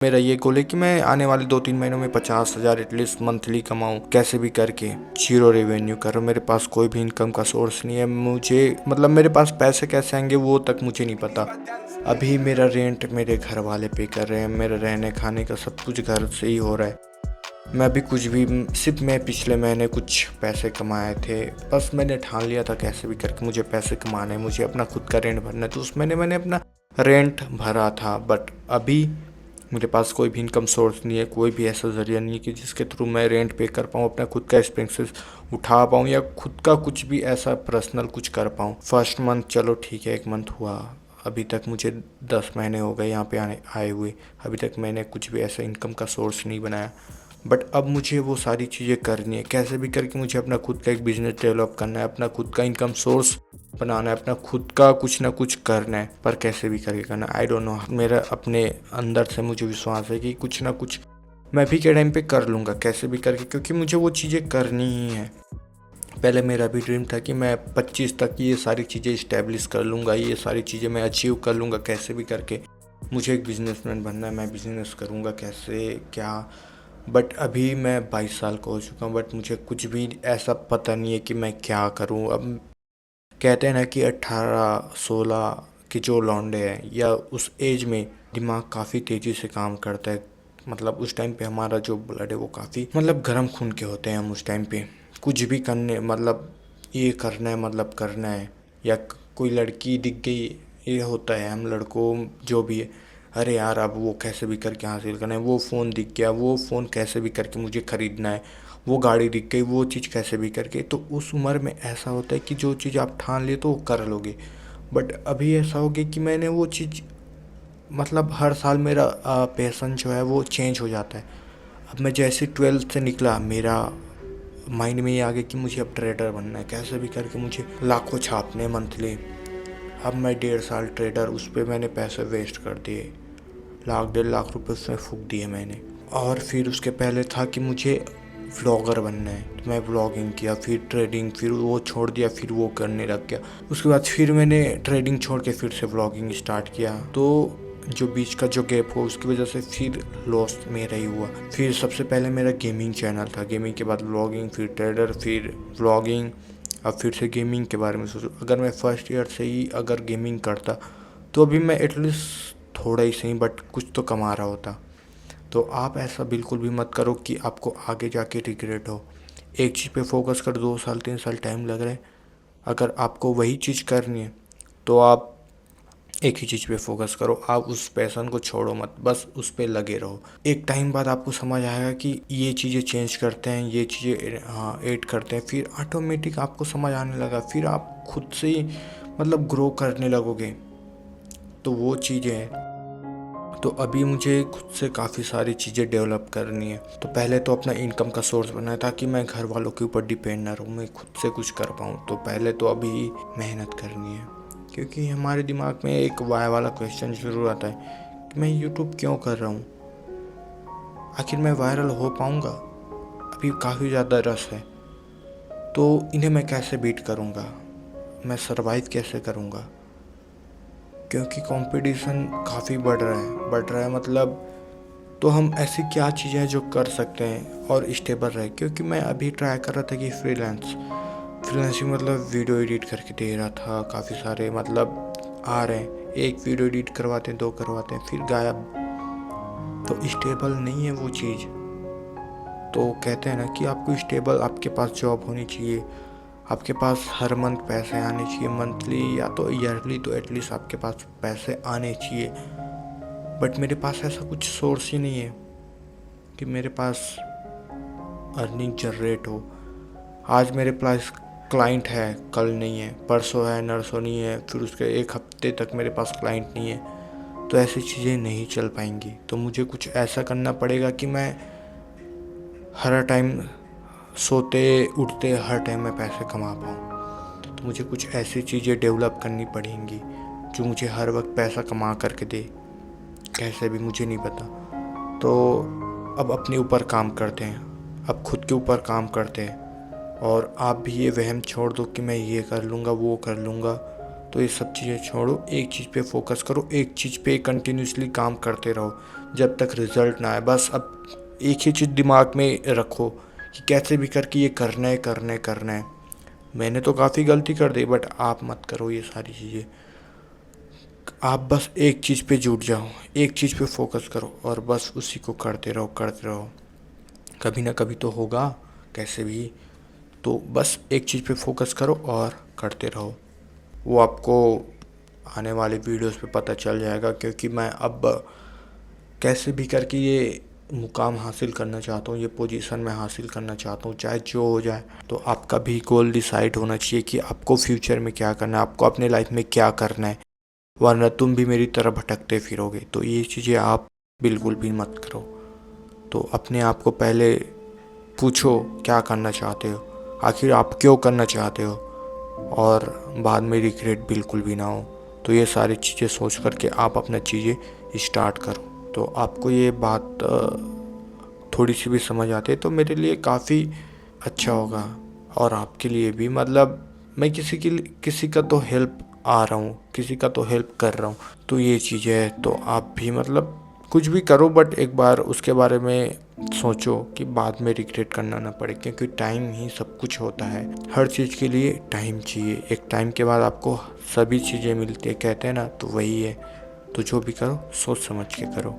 मेरा ये गोल है कि मैं आने वाले 2-3 महीनों में 50,000 एटलीस्ट मंथली कमाऊँ, कैसे भी करके। जीरो रेवेन्यू कर रहा हूँ, मेरे पास कोई भी इनकम का सोर्स नहीं है। मुझे मतलब मेरे पास पैसे कैसे आएंगे वो तक मुझे नहीं पता। अभी मेरा रेंट मेरे घर वाले पे कर रहे हैं, मेरे रहने खाने का सब कुछ घर से ही हो रहा है। मैं अभी कुछ भी सिर्फ मैं पिछले महीने कुछ पैसे कमाए थे, बस मैंने ठान लिया था कैसे भी करके मुझे पैसे कमाने हैं, मुझे अपना खुद का रेंट भरना है। तो उस महीने मैंने अपना रेंट भरा था। बट अभी मेरे पास कोई भी इनकम सोर्स नहीं है, कोई भी ऐसा ज़रिया नहीं है कि जिसके थ्रू मैं रेंट पे कर पाऊँ, अपना खुद का एक्सपेंसेस उठा पाऊँ या खुद का कुछ भी ऐसा पर्सनल कुछ कर पाऊँ। फर्स्ट मंथ चलो ठीक है, 1 मंथ हुआ, अभी तक मुझे 10 महीने हो गए यहाँ पे आए हुए, अभी तक मैंने कुछ भी ऐसा इनकम का सोर्स नहीं बनाया। बट अब मुझे वो सारी चीज़ें करनी है, कैसे भी करके मुझे अपना खुद का एक बिज़नेस डेवलप करना है, अपना खुद का इनकम सोर्स बनाना है, अपना खुद का कुछ ना कुछ करना है। पर कैसे भी करके करना है आई डोंट नो। मेरा अपने अंदर से मुझे विश्वास है कि कुछ ना कुछ मैं भी के टाइम पे कर लूँगा कैसे भी करके, क्योंकि मुझे वो चीज़ें करनी ही है। पहले मेरा भी ड्रीम था कि मैं 25 तक ये सारी चीज़ें इस्टेब्लिश कर लूँगा, ये सारी चीज़ें मैं अचीव कर लूँगा कैसे भी करके। मुझे एक बिजनेसमैन बनना है, मैं बिज़नेस करूँगा कैसे क्या। बट अभी मैं 22 साल का हो चुका हूँ, बट मुझे कुछ भी ऐसा पता नहीं है कि मैं क्या करूँ। अब कहते हैं ना कि 18-16 के जो लौंडे हैं या उस एज में दिमाग काफ़ी तेज़ी से काम करता है। मतलब उस टाइम पे हमारा जो ब्लड है वो काफ़ी मतलब गर्म खून के होते हैं हम उस टाइम पे। कुछ भी करने मतलब ये करना है मतलब करना है, या कोई लड़की दिख गई, ये होता है हम लड़कों जो भी है, अरे यार अब वो कैसे भी करके हासिल करना है, वो फ़ोन दिख गया, वो फ़ोन कैसे भी करके मुझे ख़रीदना है, वो गाड़ी दिख गई, वो चीज़ कैसे भी करके। तो उस उम्र में ऐसा होता है कि जो चीज़ आप ठान ले तो वो कर लोगे। बट अभी ऐसा हो गया कि मैंने वो चीज़ मतलब हर साल मेरा पैशन जो है वो चेंज हो जाता है। अब मैं जैसे 12th से निकला, मेरा माइंड में ये आ गया कि मुझे अब ट्रेडर बनना है, कैसे भी करके मुझे लाखों छापने मंथली। अब मैं 1.5 साल ट्रेडर, उस पर मैंने पैसे वेस्ट कर दिए, 1-1.5 लाख रुपए उसमें फूक दिए मैंने। और फिर उसके पहले था कि मुझे व्लॉगर बनना है, तो मैं व्लॉगिंग किया, फिर ट्रेडिंग, फिर वो छोड़ दिया, फिर वो करने लग गया। उसके बाद फिर मैंने ट्रेडिंग छोड़ के फिर से व्लॉगिंग स्टार्ट किया। तो जो बीच का जो गैप हुआ उसकी वजह से फिर लॉस मेरा ही हुआ। फिर सबसे पहले मेरा गेमिंग चैनल था, गेमिंग के बाद व्लॉगिंग, फिर ट्रेडर, फिर व्लॉगिंग, अब फिर से गेमिंग के बारे में सोचो। अगर मैं फर्स्ट ईयर से ही अगर गेमिंग करता तो अभी मैं एटलीस्ट थोड़ा ही सही बट कुछ तो कमा रहा होता। तो आप ऐसा बिल्कुल भी मत करो कि आपको आगे जाके रिग्रेट हो। एक चीज़ पे फोकस कर, 2 साल 3 साल टाइम लग रहा है, अगर आपको वही चीज़ करनी है तो आप एक ही चीज़ पे फोकस करो, आप उस पैशन को छोड़ो मत, बस उस पे लगे रहो। एक टाइम बाद आपको समझ आएगा कि ये चीज़ें चेंज करते हैं, ये चीज़ें हाँ ऐड करते हैं, फिर ऑटोमेटिक आपको समझ आने लगा, फिर आप खुद से ही मतलब ग्रो करने लगोगे। तो वो चीज़ें हैं। तो अभी मुझे खुद से काफ़ी सारी चीज़ें डेवलप करनी है। तो पहले तो अपना इनकम का सोर्स बनाया ताकि मैं घर वालों के ऊपर डिपेंड ना रहूँ, मैं खुद से कुछ कर पाऊँ। तो पहले तो अभी मेहनत करनी है, क्योंकि हमारे दिमाग में एक वाई वाला क्वेश्चन ज़रूर आता है कि मैं यूट्यूब क्यों कर रहा हूँ, आखिर मैं वायरल हो पाऊँगा। अभी काफ़ी ज़्यादा रस है, तो इन्हें मैं कैसे बीट करूँगा, मैं सर्वाइव कैसे करूँगा, क्योंकि कंपटीशन काफ़ी बढ़ रहा है मतलब। तो हम ऐसी क्या चीज़ें हैं जो कर सकते हैं और स्टेबल रहे, क्योंकि मैं अभी ट्राई कर रहा था कि फ्रीलांसिंग मतलब वीडियो एडिट करके दे रहा था, काफ़ी सारे मतलब आ रहे हैं, एक वीडियो एडिट करवाते हैं, 2 करवाते हैं, फिर गायब। तो स्टेबल नहीं है वो चीज़। तो कहते हैं ना कि आपको स्टेबल, आपके पास जॉब होनी चाहिए, आपके पास हर मंथ पैसे आने चाहिए, मंथली या तो ईयरली, तो एटलीस्ट आपके पास पैसे आने चाहिए। बट मेरे पास ऐसा कुछ सोर्स ही नहीं है कि मेरे पास अर्निंग जनरेट हो। आज मेरे पास क्लाइंट है, कल नहीं है, परसों है, नरसों नहीं है, फिर उसके 1 हफ्ते तक मेरे पास क्लाइंट नहीं है। तो ऐसी चीज़ें नहीं चल पाएंगी। तो मुझे कुछ ऐसा करना पड़ेगा कि मैं हर टाइम सोते उठते हर टाइम मैं पैसे कमा पाऊँ। तो मुझे कुछ ऐसी चीज़ें डेवलप करनी पड़ेंगी जो मुझे हर वक्त पैसा कमा करके दे, कैसे भी मुझे नहीं पता। तो अब अपने ऊपर काम करते हैं, अब खुद के ऊपर काम करते हैं। और आप भी ये वहम छोड़ दो कि मैं ये कर लूँगा वो कर लूँगा। तो ये सब चीज़ें छोड़ो, एक चीज़ पे फोकस करो, एक चीज़ पे कंटिन्यूसली काम करते रहो जब तक रिजल्ट ना आए। बस अब एक ही चीज़ दिमाग में रखो कि कैसे भी करके ये करना है, करना है, करना है। मैंने तो काफ़ी गलती कर दी, बट आप मत करो ये सारी चीज़ें। आप बस एक चीज़ पे जुट जाओ, एक चीज़ पे फोकस करो और बस उसी को करते रहो, करते रहो। कभी ना कभी तो होगा, कैसे भी। तो बस एक चीज़ पे फोकस करो और करते रहो। वो आपको आने वाले वीडियोस पे पता चल जाएगा, क्योंकि मैं अब कैसे भी करके ये मुकाम हासिल करना चाहता हूँ, ये पोजीशन मैं हासिल करना चाहता हूँ, चाहे जो हो जाए। तो आपका भी गोल डिसाइड होना चाहिए कि आपको फ्यूचर में क्या करना है, आपको अपने लाइफ में क्या करना है, वरना तुम भी मेरी तरह भटकते फिरोगे। तो ये चीज़ें आप बिल्कुल भी मत करो। तो अपने आप को पहले पूछो क्या करना चाहते हो, आखिर आप क्यों करना चाहते हो, और बाद में रिग्रेट बिल्कुल भी ना हो। तो ये सारी चीज़ें सोच करके आप अपना चीज़ें स्टार्ट करो। तो आपको ये बात थोड़ी सी भी समझ आती है तो मेरे लिए काफ़ी अच्छा होगा, और आपके लिए भी। मतलब मैं किसी का तो हेल्प आ रहा हूँ, किसी का तो हेल्प कर रहा हूँ। तो ये चीज़ें है, तो आप भी मतलब कुछ भी करो, बट एक बार उसके बारे में सोचो कि बाद में रिग्रेट करना ना पड़े, क्योंकि टाइम ही सब कुछ होता है। हर चीज़ के लिए टाइम चाहिए, एक टाइम के बाद आपको सभी चीज़ें मिलती है, कहते हैं ना, तो वही है। तो जो भी करो सोच समझ के करो।